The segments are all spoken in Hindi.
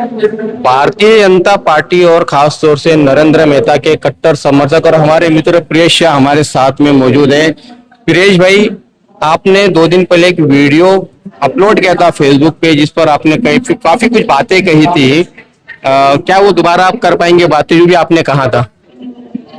भारतीय जनता पार्टी और खास तौर से नरेंद्र मेहता के कट्टर समर्थक और हमारे मित्र प्रियेश शाह हमारे साथ में मौजूद हैं। प्रियेश भाई, आपने 2 दिन पहले एक वीडियो अपलोड किया था फेसबुक पे, जिस पर आपने काफी कुछ बातें कही थी। क्या वो दोबारा आप कर पाएंगे बातें जो भी आपने कहा था?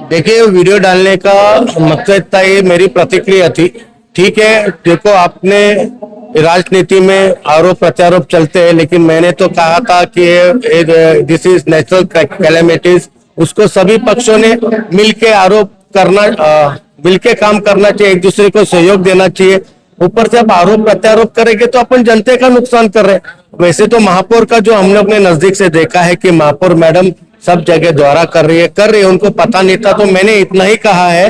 देखिए, वीडियो डालने का मकसद था, ये मेरी प्रतिक्रिया थी। ठीक है, देखो, आपने राजनीति में आरोप प्रत्यारोप चलते हैं, लेकिन मैंने तो कहा था कि दिस इज नेचुरल कैलेमिटीज। उसको सभी पक्षों ने मिलके आरोप करना, मिलके काम करना चाहिए, एक दूसरे को सहयोग देना चाहिए। ऊपर से आप आरोप प्रत्यारोप करेंगे तो अपन जनता का नुकसान कर रहे हैं। वैसे तो महापौर का जो हमने अपने नजदीक से देखा है कि महापौर मैडम सब जगह दौरा कर रही है, उनको पता नहीं था। तो मैंने इतना ही कहा है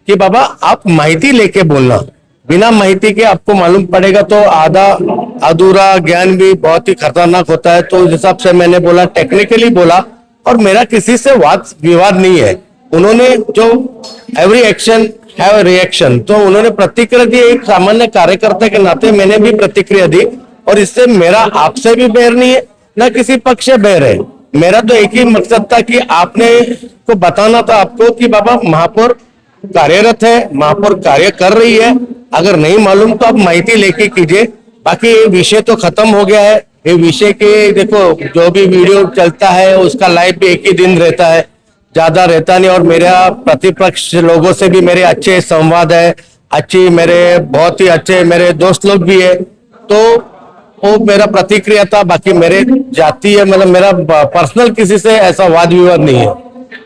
कि बाबा, आप माहिती लेके बोलना, बिना माहिती के आपको मालूम पड़ेगा तो आधा अधूरा ज्ञान भी बहुत ही खतरनाक होता है। तो उस हिसाब से मैंने बोला, टेक्निकली बोला, और मेरा किसी से वाद विवाद नहीं है। उन्होंने जो एवरी एक्शन हैव रिएक्शन, तो उन्होंने प्रतिक्रिया दी। एक सामान्य कार्यकर्ता के नाते मैंने भी प्रतिक्रिया दी, और इससे मेरा आपसे भी बैर नहीं है, ना किसी पक्ष से बैर है। मेरा तो एक ही मकसद था कि आपने को बताना था आपको कि बाबा, महापौर कार्यरत है, महापौर कार्य कर रही है। अगर नहीं मालूम तो आप माहिती लेके कीजिए। बाकी ये विषय तो खत्म हो गया है। ये विषय के देखो, जो भी वीडियो चलता है उसका लाइव भी एक ही दिन रहता है, ज्यादा रहता नहीं। और मेरा प्रतिपक्ष लोगों से भी मेरे अच्छे संवाद है, मेरे बहुत ही अच्छे मेरे दोस्त लोग भी है। तो वो मेरा प्रतिक्रिया था। बाकी मेरे जाति है, मतलब मेरा पर्सनल किसी से ऐसा वाद विवाद नहीं है।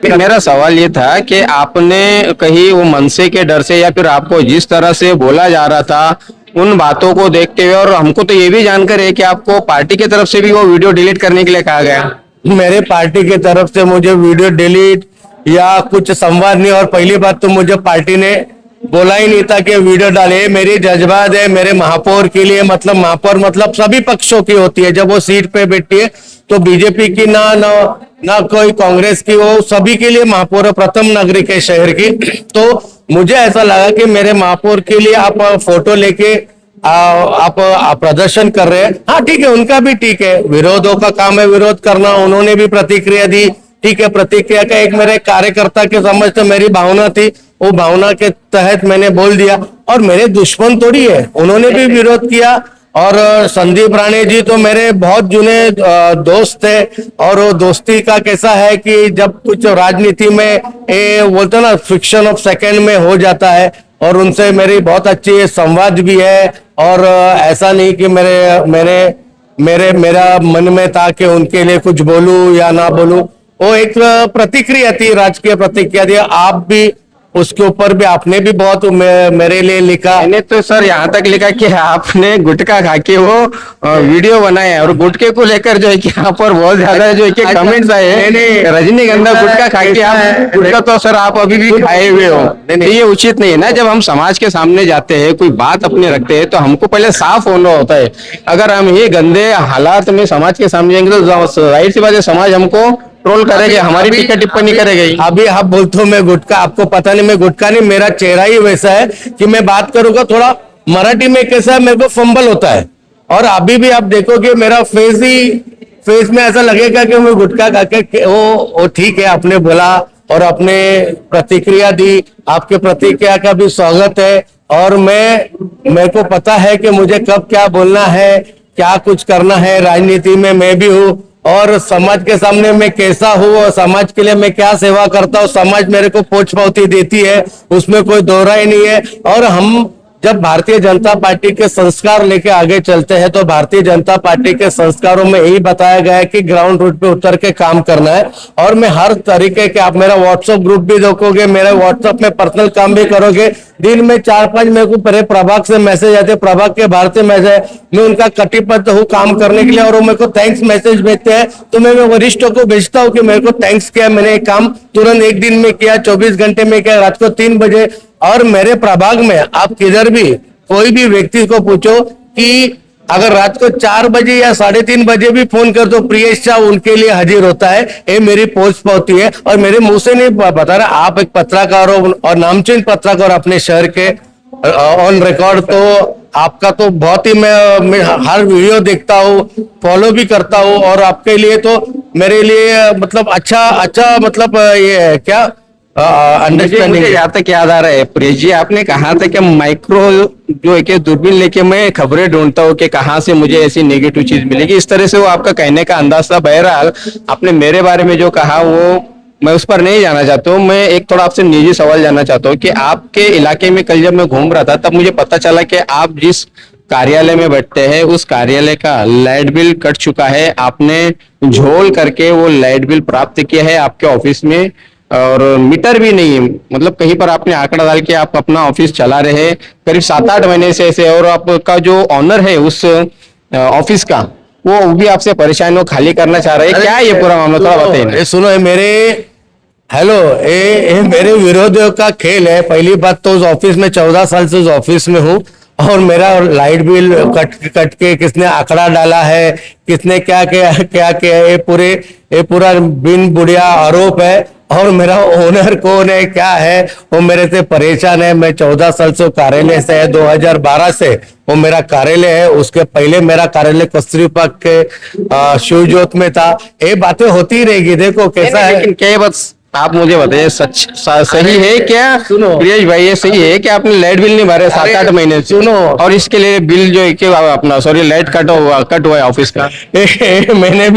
मेरा सवाल ये था कि आपने कहीं वो मनसे के डर से या फिर आपको जिस तरह से बोला जा रहा था उन बातों को देखते हुए, और हमको तो ये भी जानकर है कि आपको पार्टी की तरफ से भी वो वीडियो डिलीट करने के लिए कहा गया। मेरे पार्टी की तरफ से मुझे वीडियो डिलीट या कुछ संवाद नहीं। और पहली बात तो मुझे पार्टी ने बोला ही नहीं था कि वीडियो डाले। मेरी जज्बात है मेरे महापौर के लिए, मतलब महापौर मतलब सभी पक्षों की होती है। जब वो सीट पे बैठती है तो बीजेपी की ना कोई कांग्रेस की, वो सभी के लिए महापौर प्रथम नागरिक है शहर की। तो मुझे ऐसा लगा कि मेरे महापौर के लिए आप फोटो लेके आप प्रदर्शन कर रहे हैं। हाँ ठीक है, उनका भी ठीक है, विरोधों का काम है विरोध करना। उन्होंने भी प्रतिक्रिया दी, ठीक है। प्रतिक्रिया का एक मेरे कार्यकर्ता के समझ तो मेरी भावना थी, वो भावना के तहत मैंने बोल दिया। और मेरे दुश्मन थोड़ी है, उन्होंने भी विरोध किया। और संदीप राणे जी तो मेरे बहुत जुने दोस्त थे। और वो दोस्ती का कैसा है कि जब कुछ राजनीति में बोलते ना, फ्रिक्शन ऑफ सेकंड में हो जाता है। और उनसे मेरी बहुत अच्छी संवाद भी है। और ऐसा नहीं कि मेरा मन में था कि उनके लिए कुछ बोलूं या ना बोलूं। वो एक प्रतिक्रिया थी, राजकीय प्रतिक्रिया थी। आप भी उसके ऊपर भी आपने भी बहुत मेरे लिए लिखा। मैंने तो सर यहाँ तक लिखा कि आपने गुटखा खा के वो वीडियो बनाया, और गुटखे को लेकर जो है कि यहाँ पर बहुत ज्यादा जो है कि कमेंट्स आए हैं, रजनीगंधा गुटखा खा के आप गुटखा तो सर आप अभी भी खाए हुए हो। ये उचित नहीं है ना। जब हम समाज के सामने जाते हैं, कोई बात अपने रखते हैं, तो हमको पहले साफ होना होता है। अगर हम ये गंदे हालात में समाज के सामने जाएंगे तो जाहिर सी बात है समाज हमको ट्रोल करेंगे, हमारी टीका टिप्पणी करेगी। अभी आप बोलते हो मैं गुटखा, आपको पता नहीं मैं गुटखा नहीं, मेरा चेहरा ही वैसा है कि मैं बात करूंगा थोड़ा मराठी में कैसा है, मेरे को फंबल होता है। और अभी भी आप देखोगे मेरा फेस में ऐसा लगेगा कि मैं गुटखा खा के वो ठीक है, आपने बोला और अपने प्रतिक्रिया दी। आपके प्रतिक्रिया का भी स्वागत है। और मेरे को पता है कि मुझे कब क्या बोलना है, क्या कुछ करना है। राजनीति में मैं भी हूँ, और समाज के सामने मैं कैसा हूँ और समाज के लिए मैं क्या सेवा करता हूँ, समाज मेरे को पोछ पावती देती है, उसमें कोई दोहरा ही नहीं है। और हम जब भारतीय जनता पार्टी के संस्कार लेके आगे चलते हैं, तो भारतीय जनता पार्टी के संस्कारों में यही बताया गया है कि ग्राउंड रूट पे उतर के काम करना है। और मैं हर तरीके के, आप मेरा व्हाट्सएप ग्रुप भी देखोगे, मेरे व्हाट्सएप में पर्सनल काम भी करोगे, दिन में 4-5 मेरे को पहले प्रभाग से मैसेज आते, प्रभाग के बाहर से मैसेज, मैं उनका कटिबद्ध हूँ काम करने के लिए। और वो मेरे को थैंक्स मैसेज भेजते हैं, तो मैं वरिष्ठों को भेजता हूँ कि मेरे को थैंक्स किया, मैंने काम तुरंत 1 दिन में किया, 24 घंटे में किया, रात को 3 बजे। और मेरे प्रभाग में आप किधर भी कोई भी व्यक्ति को पूछो कि अगर रात को 4 बजे या 3:30 बजे भी फोन कर दो, प्रियेश शाह उनके लिए हाजिर होता है। ये मेरी पोस्ट पाती है। और मेरे मुंह से नहीं बता रहा, आप एक पत्रकार हो और नामचीन पत्रकार अपने शहर के, ऑन रिकॉर्ड, तो आपका तो बहुत ही मैं हर वीडियो देखता हूँ, फॉलो भी करता हूँ, और आपके लिए तो मेरे लिए मतलब अच्छा मतलब ये है क्या मुझे अंडरस्टैंडिंग। यहाँ तक याद आ रहा है प्रियेश जी, आपने कहा था कि माइक्रो जो है कि दूरबीन लेके मैं खबरें ढूंढता हूँ कि कहाँ से मुझे ऐसी नेगेटिव चीज मिलेगी, इस तरह से वो आपका कहने का अंदाज था। बहरहाल आपने मेरे बारे में जो कहा वो मैं उस पर नहीं जाना चाहता हूँ। मैं एक थोड़ा आपसे निजी सवाल जानना चाहता हूँ कि आपके इलाके में कल जब मैं घूम रहा था तब मुझे पता चला कि आप जिस कार्यालय में बैठते हैं उस कार्यालय का लाइट बिल कट चुका है। आपने झोल करके वो लाइट बिल प्राप्त किया है आपके ऑफिस में, और मीटर भी नहीं है, मतलब कहीं पर आपने आंकड़ा डाल के आप अपना ऑफिस चला रहे हैं करीब 7-8 महीने से ऐसे, और आपका जो ऑनर है उस ऑफिस का वो भी आपसे परेशान हो, खाली करना चाह रहे हैं। क्या है ये पूरा मामला, थोड़ा बताइए ना। ये सुनो, ये मेरे हेलो, ये मेरे विरोधियों का खेल है। पहली बात तो उस ऑफिस में 14 साल से उस ऑफिस में हूँ, और मेरा लाइट बिल कट के किसने आंकड़ा डाला है, किसने क्या किया, ये पूरा बिन बुढ़िया आरोप है। और मेरा ओनर कौन है, क्या है, वो मेरे से परेशान है। मैं 14 साल से कार्यालय से है, 2012 से वो मेरा कार्यालय है। उसके पहले मेरा कार्यालय कस्तूरी पार्क के शिवजोत में था। ये बातें होती ही रहेगी, देखो कैसा है। लेकिन क्या बस आप मुझे बताइए, सही है क्या सुनो। प्रियेश भाई, ये सही है कि आपने लाइट बिल नहीं भरे 7-8 महीने से? सुनो। और इसके लिए बिल जो है कि अपना सॉरी लाइट कट हुआ है ऑफिस का। मैंने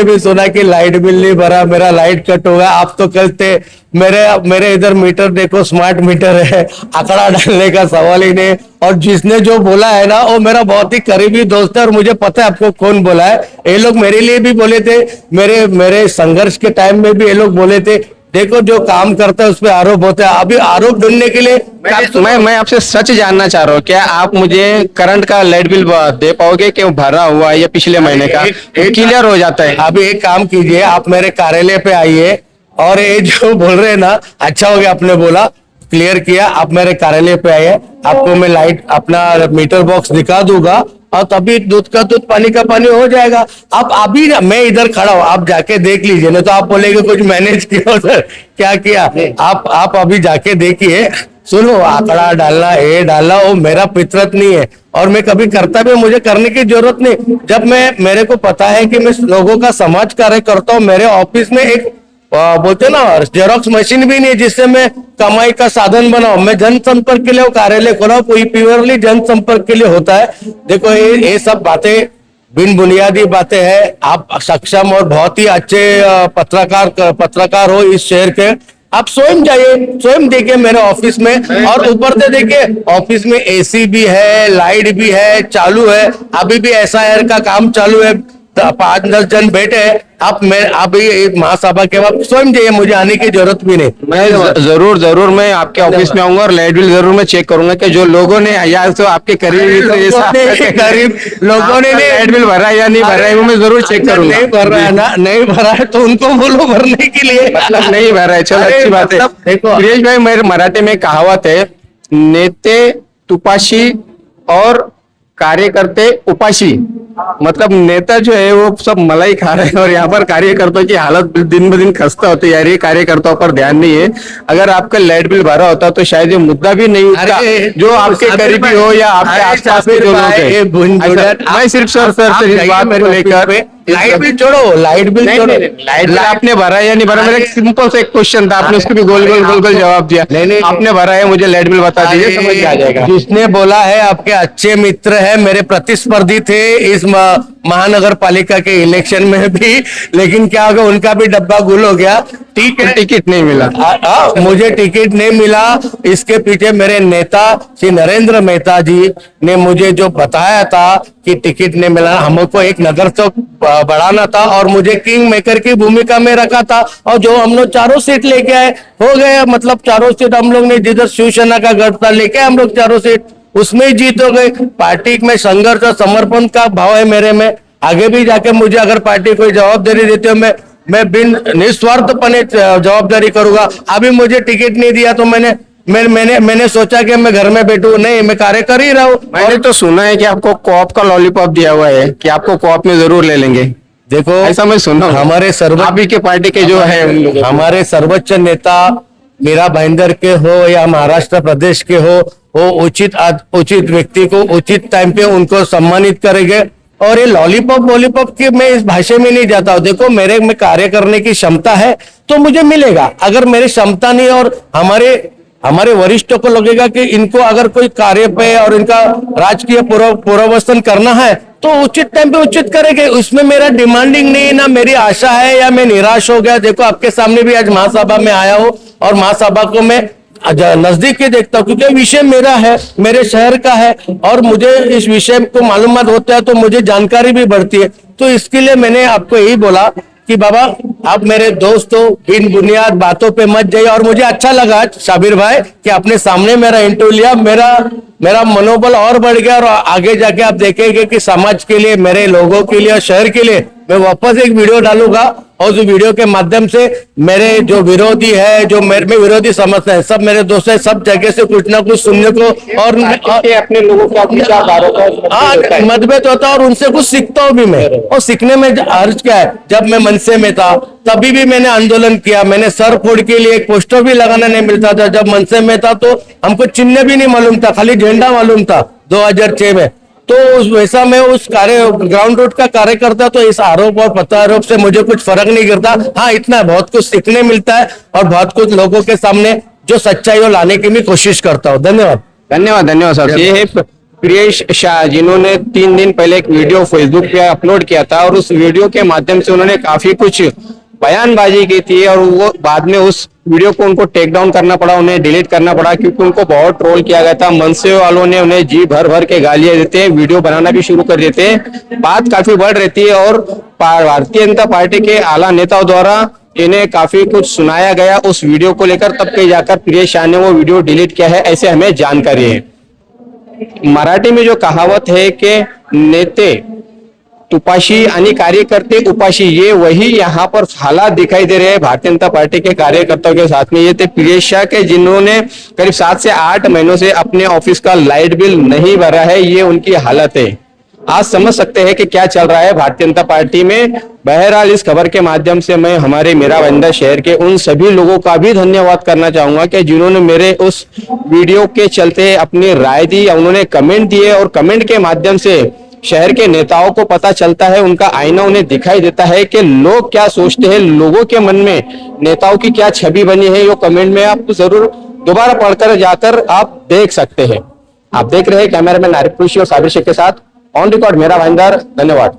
भी सुना कि लाइट बिल नहीं भरा, मेरा लाइट कट होगा। आप तो कल थे, मेरे इधर मीटर देखो, स्मार्ट मीटर है, आंकड़ा डालने का सवाल ही नहीं। और जिसने जो बोला है ना, वो मेरा बहुत ही करीबी दोस्त है, और मुझे पता है आपको कौन बोला है। ये लोग मेरे लिए भी बोले थे, मेरे संघर्ष के टाइम में भी ये लोग बोले थे, देखो जो काम करता है उस पर आरोप होता है। अभी आरोप ढूंढने के लिए मैं आपसे सच जानना चाह रहा हूँ, क्या आप मुझे करंट का लाइट बिल दे पाओगे कि वो भरा हुआ है या पिछले महीने का, क्लियर हो जाता है। अभी एक काम कीजिए, आप मेरे कार्यालय पे आइए, और ये जो बोल रहे हैं ना, अच्छा हो गया आपने बोला, क्लियर किया। आप मेरे कार्यालय पे आइए, आपको मैं लाइट अपना मीटर बॉक्स दिखा दूंगा, और तभी दूध का दूध पानी का पानी हो जाएगा। आप अभी ना, मैं इधर खड़ा हूँ, आप जाके देख लीजिए, नहीं तो आप बोलेंगे कुछ मैनेज किया उधर, क्या किया। आप अभी जाके देखिए। सुनो, आंकड़ा डालना, ये डालना, वो मेरा फितरत नहीं है, और मैं कभी करता भी, मुझे करने की जरूरत नहीं। जब मेरे को पता है कि मैं लोगों का समाज कार्य करता हूँ, मेरे ऑफिस में एक बोलते ना जेरोक्स मशीन भी नहीं जिससे मैं कमाई का साधन बनाऊं। मैं जनसंपर्क के लिए वो कार्यालय खोला, कोई प्योरली जनसंपर्क के लिए होता है। देखो ये सब बातें बिन बुनियादी बातें हैं। आप सक्षम और बहुत ही अच्छे पत्रकार हो इस शहर के। आप स्वयं जाइए, स्वयं देखिए मेरे ऑफिस में, और ऊपर से देखिए ऑफिस में एसी भी है, लाइट भी है, चालू है। अभी भी एसआईआर का काम चालू है, 5-10 जन बैठे हैं। आप अभी एक महासभा के बाद स्वयं जाइए, मुझे आने की जरूरत भी नहीं। मैं जरूर मैं आपके ऑफिस में आऊंगा और लाइट बिल जरूर मैं चेक करूंगा कि जो लोगों ने या तो आपके करीब गरीब लोगों ने लाइट बिल भरा है या नहीं भरा है वो मैं जरूर चेक करूंगा। नहीं भर रहा है ना, नहीं भरा है तो उनको बोलो भरने के लिए। मतलब नहीं भरा है, चलो अच्छी बात है। मतलब देखो, प्रियेश भाई, मेरे मराठी में कहावत है, नेते तुपाशी और कार्यकर्ते उपाशी। मतलब नेता जो है वो सब मलाई खा रहे हैं, और यहाँ पर कार्यकर्ताओं की हालत दिन ब दिन खस्ता होती है। यार ये कार्यकर्ताओं पर ध्यान नहीं है। अगर आपका लाइट बिल भरा होता तो शायद ये मुद्दा भी नहीं उठता, जो आपके करीबी हो या आपके आसपास के जो लोग हैं। मैं सिर्फ सर इस बात को लेकर, लाइट बिल छोड़ो, लाइट बिल छोड़ो, लाइट बिल आपने भरा है या नहीं भरा, मेरा एक सिंपल सा एक क्वेश्चन था, आपने उसको भी गोल गोल जवाब दिया। नहीं, आपने भरा है, मुझे लाइट बिल बता दीजिए, समझ में आ जाएगा। जिसने बोला है आपके अच्छे मित्र है, मेरे प्रतिस्पर्धी थे इस महानगर पालिका के इलेक्शन में भी, लेकिन क्या होगा, उनका भी डब्बा गुल हो गया। ठीक है, टिकट नहीं मिला। मुझे टिकट नहीं मिला। इसके पीछे मेरे नेता श्री नरेंद्र मेहता जी ने मुझे जो बताया था कि टिकट नहीं मिला, हमको एक नगर चौक बढ़ाना था, और मुझे किंग मेकर की भूमिका में रखा था। और जो हम लोग 4 सीट लेके आए, हो गए, मतलब 4 सीट हम लोग ने, जिधर शिवसेना का गढ़ था, लेके हम लोग 4 सीट, उसमें जीत हो गए। पार्टी में संघर्ष और समर्पण का भाव है मेरे में। आगे भी जाके मुझे अगर पार्टी कोई जवाबदारी देती हो, मैं बिन निस्वार्थपने जवाबदारी करूंगा। अभी मुझे टिकट नहीं दिया तो मैंने सोचा कि मैं घर में बैठूं, नहीं, मैं कार्य कर ही रहा हूं। मैंने तो सुना है कि आपको कोऑप का लॉलीपॉप दिया हुआ है, कि आपको कोऑप में जरूर ले लेंगे। देखो, ऐसा मैं सुना हूं। हमारे आप ही के पार्टी के जो है हमारे सर्वोच्च नेता मीरा भाईंदर के हो या महाराष्ट्र प्रदेश के हो, वो उचित व्यक्ति को उचित टाइम पे उनको सम्मानित करेंगे। और ये लॉलीपॉप वॉलीपॉप की मैं इस भाषा में नहीं जाता हूँ। देखो मेरे में कार्य करने की क्षमता है तो मुझे मिलेगा, अगर मेरी क्षमता नहीं और हमारे वरिष्ठों को लगेगा कि इनको अगर कोई कार्य पे और इनका राजकीय पुनर्वसन करना है तो उचित टाइम पे उचित करेंगे। उसमें मेरा डिमांडिंग नहीं, ना मेरी आशा है या मैं निराश हो गया। देखो आपके सामने भी आज महासभा में आया हूँ और महासभा को मैं नजदीक के देखता हूँ क्योंकि विषय मेरा है, मेरे शहर का है और मुझे इस विषय को मालूमात होता है तो मुझे जानकारी भी बढ़ती है। तो इसके लिए मैंने आपको यही बोला कि बाबा आप मेरे दोस्त हो, बिन बुनियाद बातों पे मत जाइए। और मुझे अच्छा लगा शाबिर भाई कि आपने सामने मेरा इंटरव्यू लिया, मेरा मनोबल और बढ़ गया और आगे जाके आप देखेंगे कि समाज के लिए, मेरे लोगों के लिए और शहर के लिए मैं वापस एक वीडियो डालूंगा और उस वीडियो के माध्यम से मेरे जो विरोधी है, जो मेरे में विरोधी समझते हैं, सब मेरे दोस्त है, सब जगह से कुछ ना कुछ सुनने को और अपने लोगों का मतभेद होता है और उनसे कुछ सीखता हूँ भी मैं। और सीखने में अर्ज क्या है, जब मैं मनसे में था तभी भी मैंने आंदोलन किया, मैंने सर फोड़ के लिए एक पोस्टर भी लगाना नहीं मिलता था। जब मनसे में था तो हमको चिन्ह भी नहीं मालूम था, खाली झंडा मालूम था 2006 में। तो उस वैसा मैं उस ग्राउंड रूट का कार्य करता, तो इस आरोप और प्रत्यारोप से मुझे कुछ फर्क नहीं करता। हाँ, इतना बहुत कुछ सीखने मिलता है और बहुत कुछ लोगों के सामने जो सच्चाई वो लाने की भी कोशिश करता हूँ। धन्यवाद धन्यवाद धन्यवाद साहब। ये है प्रियेश शाह, जिन्होंने 3 दिन पहले एक वीडियो फेसबुक पे अपलोड किया था और उस वीडियो के माध्यम से उन्होंने काफी कुछ बयानबाजी की थी और वो बाद में उस वीडियो को उनको टेक डाउन करना पड़ा, उन्हें डिलीट करना पड़ा क्योंकि उनको बहुत ट्रोल किया गया था। मनसे वालों ने उन्हें जी भर भर के गालियां देते हैं, वीडियो बनाना भी शुरू कर देते हैं, बात काफी बढ़ रहती है और भारतीय जनता पार्टी के आला नेताओं द्वारा इन्हें काफी कुछ सुनाया गया उस वीडियो को लेकर, तब कहीं जाकर प्रियेश शाह ने वो वीडियो डिलीट किया है, ऐसे हमें जानकारी है। मराठी में जो कहावत है कि नेते तुपाशी आणि कार्यकर्ते उपाशी, ये वही यहाँ पर हालात दिखाई दे रहे हैं भारतीय जनता पार्टी के कार्यकर्ताओं के साथ में। ये थे प्रियेश शाह के, जिन्होंने करीब 7 से 8 महीनों से अपने ऑफिस का लाइट बिल नहीं भरा है, ये उनकी हालत है। आज समझ सकते हैं कि क्या चल रहा है भारतीय जनता पार्टी में। बहरहाल इस खबर के माध्यम से मैं हमारे मीरा भाईंदर शहर के उन सभी लोगों का भी धन्यवाद करना चाहूंगा कि जिन्होंने मेरे उस वीडियो के चलते अपनी राय दी, उन्होंने कमेंट दिए और कमेंट के माध्यम से शहर के नेताओं को पता चलता है, उनका आईना उन्हें दिखाई देता है कि लोग क्या सोचते हैं, लोगों के मन में नेताओं की क्या छवि बनी है। ये कमेंट में आप जरूर दोबारा पढ़कर जाकर आप देख सकते हैं। आप देख रहे हैं कैमरामैन नारिक पुरुषी और साबिर शेख के साथ ऑन रिकॉर्ड मीरा भाईंदर। धन्यवाद।